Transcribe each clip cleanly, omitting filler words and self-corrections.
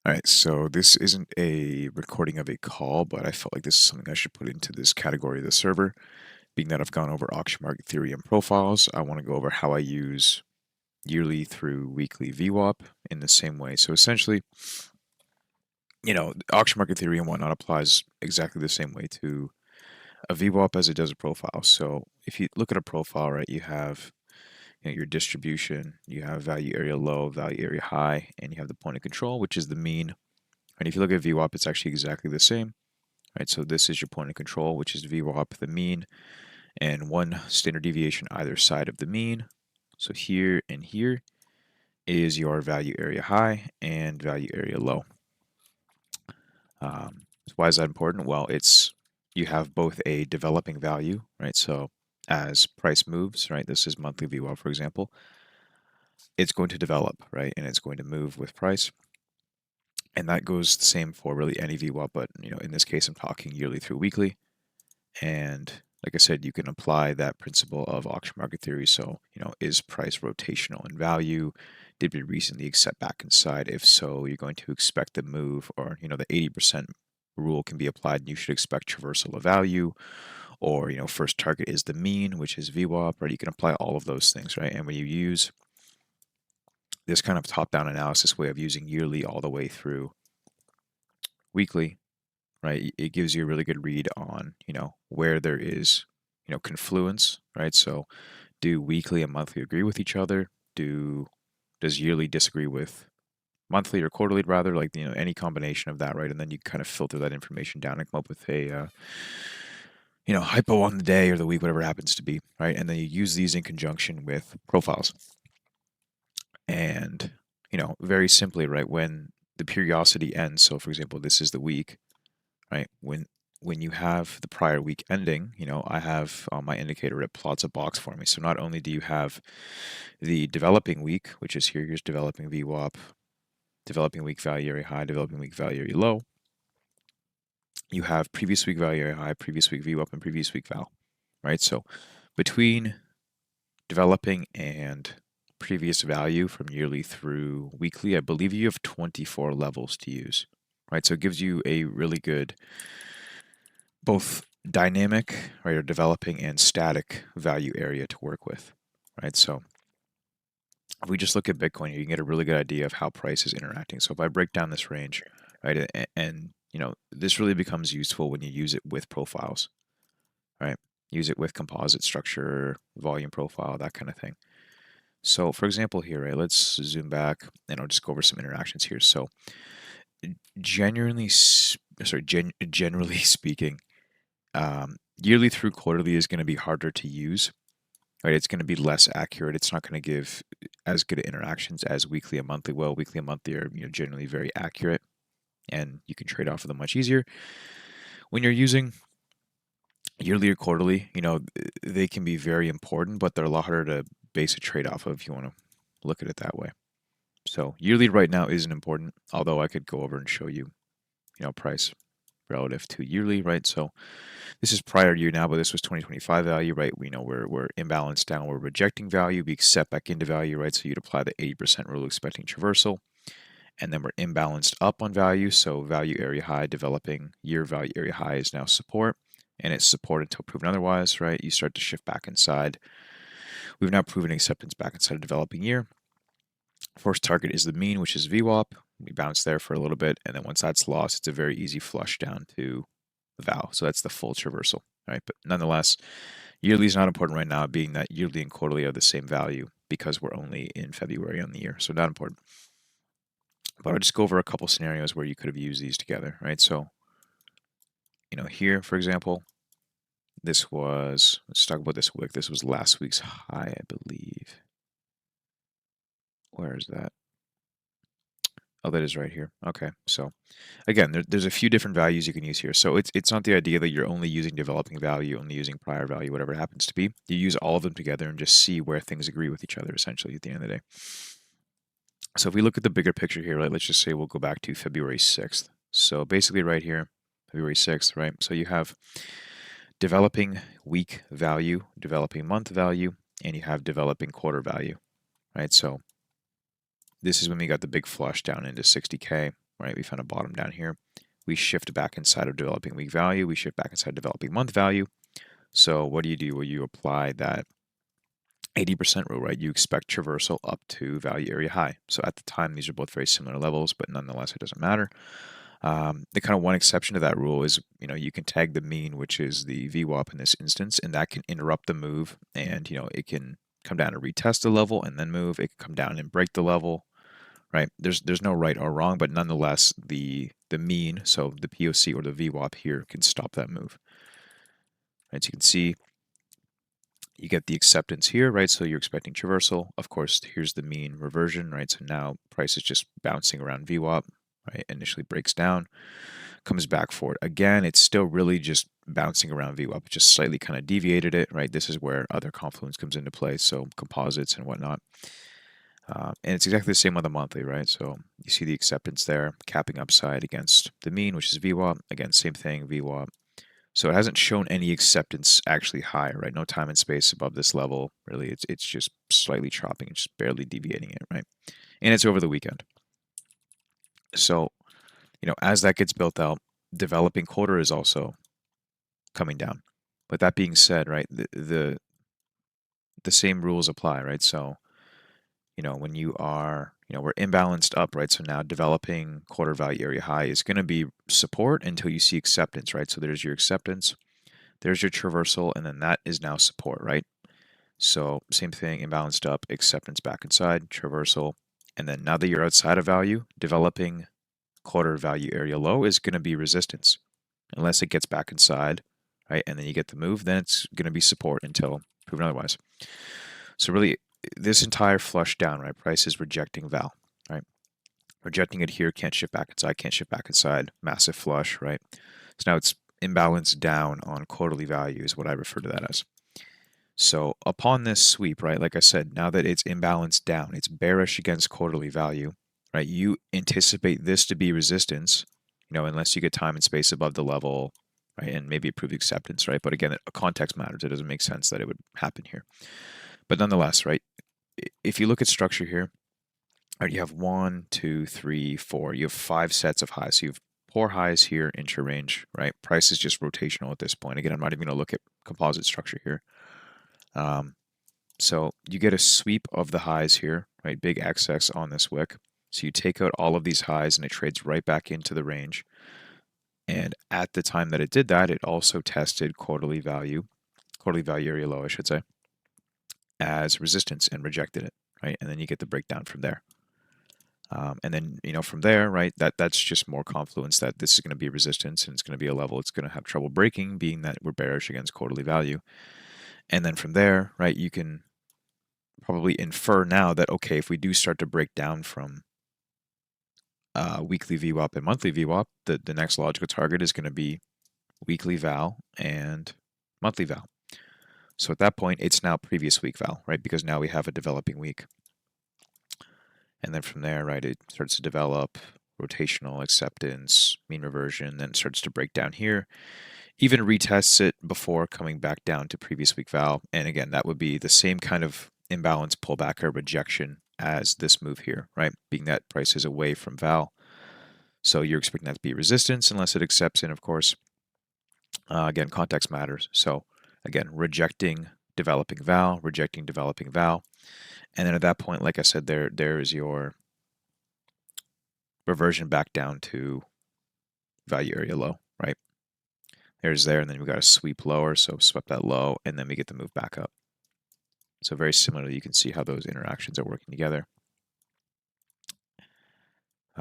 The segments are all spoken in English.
All right, so this isn't a recording of a call, but I felt like this is something I should put into this category of the server. Being that I've gone over auction market theory and profiles, I want to go over how I use yearly through weekly VWAP in the same way. So essentially, auction market theory and whatnot applies exactly the same way to a VWAP as it does a profile. So if you look at a profile, right, you have your distribution, you have value area low, value area high, and you have the point of control, which is the mean. And if you look at VWAP, it's actually exactly the same. Right, so this is your point of control, which is VWAP, the mean, and one standard deviation either side of the mean. So here and here is your value area high and value area low. So why is that important? Well, you have both a developing value, right? So as price moves, right, this is monthly VWAP, for example, it's going to develop, right, and it's going to move with price. And that goes the same for really any VWAP, but in this case, I'm talking yearly through weekly. And like I said, you can apply that principle of auction market theory. So, is price rotational in value? Did we recently set back inside? If so, you're going to expect the move, or, the 80% rule can be applied and you should expect traversal of value. Or, first target is the mean, which is VWAP, right? You can apply all of those things, right? And when you use this kind of top-down analysis way of using yearly all the way through weekly, right, it gives you a really good read on, where there is, confluence, right? So do weekly and monthly agree with each other? Does yearly disagree with monthly or quarterly rather? Like, any combination of that, right? And then you kind of filter that information down and come up with a, hypo on the day or the week, whatever it happens to be, right? And then you use these in conjunction with profiles. And, very simply, right, when the periodicity ends, so for example, this is the week, right? When you have the prior week ending, I have on my indicator, it plots a box for me. So not only do you have the developing week, which is here's developing VWAP, developing week value area high, developing week value area low, you have previous week value area high, previous week VWAP, and previous week val, right? So between developing and previous value from yearly through weekly, I believe you have 24 levels to use, right? So it gives you a really good both dynamic, right, or developing, and static value area to work with, right? So if we just look at Bitcoin here, you can get a really good idea of how price is interacting. So if I break down this range, right, and this really becomes useful when you use it with profiles, right? Use it with composite structure, volume profile, that kind of thing. So for example here, right, let's zoom back and I'll just go over some interactions here. So generally speaking, yearly through quarterly is going to be harder to use, right? It's going to be less accurate. It's not going to give as good interactions as weekly and monthly. Well, weekly and monthly are generally very accurate, and you can trade off of them much easier. When you're using yearly or quarterly, they can be very important, but they're a lot harder to base a trade off of if you want to look at it that way. So yearly right now isn't important, although I could go over and show you, price relative to yearly, right? So this is prior year now, but this was 2025 value, right? We know we're imbalanced down, we're rejecting value, we set back into value, right? So you'd apply the 80% rule expecting traversal. And then we're imbalanced up on value. So value area high, developing year value area high is now support. And it's support until proven otherwise, right? You start to shift back inside. We've now proven acceptance back inside a developing year. First target is the mean, which is VWAP. We bounce there for a little bit. And then once that's lost, it's a very easy flush down to val. So that's the full traversal, right? But nonetheless, yearly is not important right now, being that yearly and quarterly are the same value because we're only in February on the year. So not important. But I'll just go over a couple scenarios where you could have used these together, right? So, here, for example, let's talk about this wick. This was last week's high, I believe. Where is that? Oh, that is right here. Okay, so again, there's a few different values you can use here. So it's not the idea that you're only using developing value, only using prior value, whatever it happens to be. You use all of them together and just see where things agree with each other, essentially, at the end of the day. So if we look at the bigger picture here, right, let's just say we'll go back to February 6th. So basically right here, February 6th, right? So you have developing week value, developing month value, and you have developing quarter value, right? So this is when we got the big flush down into 60K. right? We found a bottom down here. We shift back inside of developing week value. We shift back inside developing month value. So what do? Well, you apply that 80% rule, right? You expect traversal up to value area high. So at the time, these are both very similar levels, but nonetheless, it doesn't matter. The kind of one exception to that rule is, you can tag the mean, which is the VWAP in this instance, and that can interrupt the move, and it can come down and retest the level and then move. It can come down and break the level, right? There's no right or wrong, but nonetheless, the mean, so the POC or the VWAP here, can stop that move. Right, so you can see you get the acceptance here, right? So you're expecting traversal. Of course, here's the mean reversion, right? So now price is just bouncing around VWAP, right? Initially breaks down, comes back for it. Again, it's still really just bouncing around VWAP, just slightly kind of deviated it, right? This is where other confluence comes into play, so composites and whatnot. And it's exactly the same on the monthly, right? So you see the acceptance there, capping upside against the mean, which is VWAP. Again, same thing, VWAP. So it hasn't shown any acceptance actually higher, right? No time and space above this level. Really, it's just slightly chopping, it's just barely deviating it, right? And it's over the weekend. So, as that gets built out, developing quarter is also coming down. But that being said, right, the same rules apply, right? So, when you are, we're imbalanced up, right? So now developing quarter value area high is going to be support until you see acceptance, right? So there's your acceptance. There's your traversal, and then that is now support, right? So same thing, imbalanced up, acceptance back inside, traversal, and then now that you're outside of value, developing quarter value area low is going to be resistance. Unless it gets back inside, right? And then you get the move, then it's going to be support until proven otherwise. So really, this entire flush down, right? Price is rejecting val, right? Rejecting it here, can't shift back inside, can't shift back inside, massive flush, right? So now it's imbalanced down on quarterly value is what I refer to that as. So upon this sweep, right, like I said, now that it's imbalanced down, it's bearish against quarterly value, right? You anticipate this to be resistance, unless you get time and space above the level, right, and maybe approve acceptance, right? But again, context matters. It doesn't make sense that it would happen here. But nonetheless, right, if you look at structure here, right, you have 1, 2, 3, 4. You have 5 sets of highs. So you have 4 highs here, intra-range, right? Price is just rotational at this point. Again, I'm not even going to look at composite structure here. So you get a sweep of the highs here, right? Big XX on this wick. So you take out all of these highs and it trades right back into the range. And at the time that it did that, it also tested quarterly value area low, I should say, as resistance and rejected it, right? And then you get the breakdown from there. And then, from there, right, that's just more confluence that this is going to be resistance and it's going to be a level it's going to have trouble breaking, being that we're bearish against quarterly value. And then from there, right, you can probably infer now that, okay, if we do start to break down from weekly VWAP and monthly VWAP, the next logical target is going to be weekly val and monthly val. So at that point, it's now previous week val, right? Because now we have a developing week. And then from there, right, it starts to develop rotational acceptance, mean reversion, then it starts to break down here. Even retests it before coming back down to previous week val. And again, that would be the same kind of imbalance pullback or rejection as this move here, right? Being that price is away from val. So you're expecting that to be resistance unless it accepts in, of course. Again, context matters. So again, rejecting developing val, rejecting developing val. And then at that point, like I said, there is your reversion back down to value area low, right? There's there, and then we got a sweep lower, so swept that low, and then we get the move back up. So very similarly, you can see how those interactions are working together.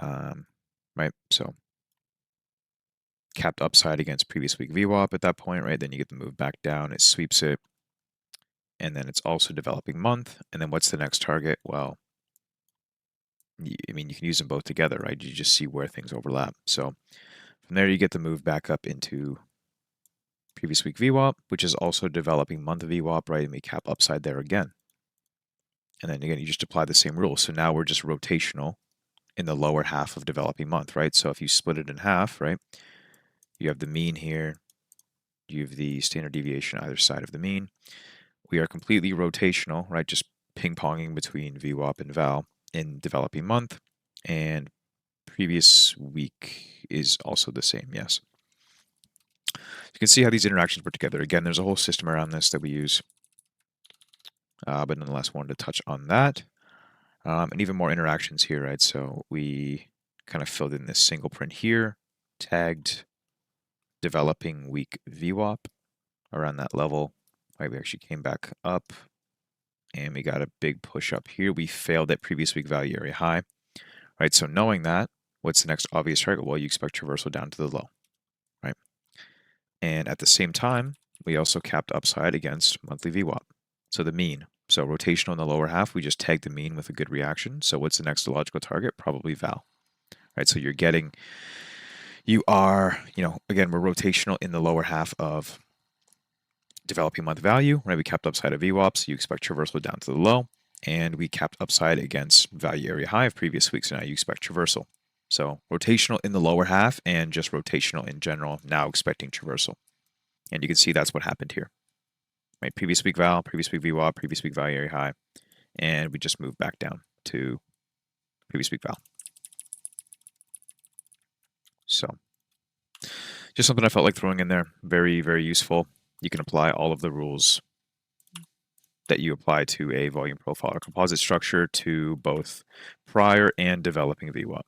Right, so capped upside against previous week VWAP at that point, right? Then you get the move back down, it sweeps it, and then it's also developing month. And then what's the next target? Well, I mean, you can use them both together, right? You just see where things overlap. So from there, you get the move back up into previous week VWAP, which is also developing month VWAP, right? And we cap upside there again. And then again, you just apply the same rule. So now we're just rotational in the lower half of developing month, right? So if you split it in half, right, you have the mean here, you have the standard deviation either side of the mean. We are completely rotational, right? Just ping-ponging between VWAP and val in developing month and previous week is also the same, yes. You can see how these interactions work together. Again, there's a whole system around this that we use, but nonetheless wanted to touch on that. And even more interactions here, right? So we kind of filled in this single print here, tagged developing week VWAP around that level. Right, we actually came back up and we got a big push up here. We failed at previous week value area high, right? So knowing that, what's the next obvious target? Well, you expect traversal down to the low, right? And at the same time, we also capped upside against monthly VWAP. So the mean. So rotational in the lower half, we just tagged the mean with a good reaction. So what's the next logical target? Probably val, right? So you are, again, we're rotational in the lower half of developing month value, right? We capped upside of VWAP, so you expect traversal down to the low, and we capped upside against value area high of previous weeks, so now you expect traversal. So rotational in the lower half and just rotational in general, now expecting traversal. And you can see that's what happened here. Right? Previous week val, previous week VWAP, previous week value area high, and we just moved back down to previous week val. So just something I felt like throwing in there. Very, very useful. You can apply all of the rules that you apply to a volume profile or composite structure to both prior and developing VWAP.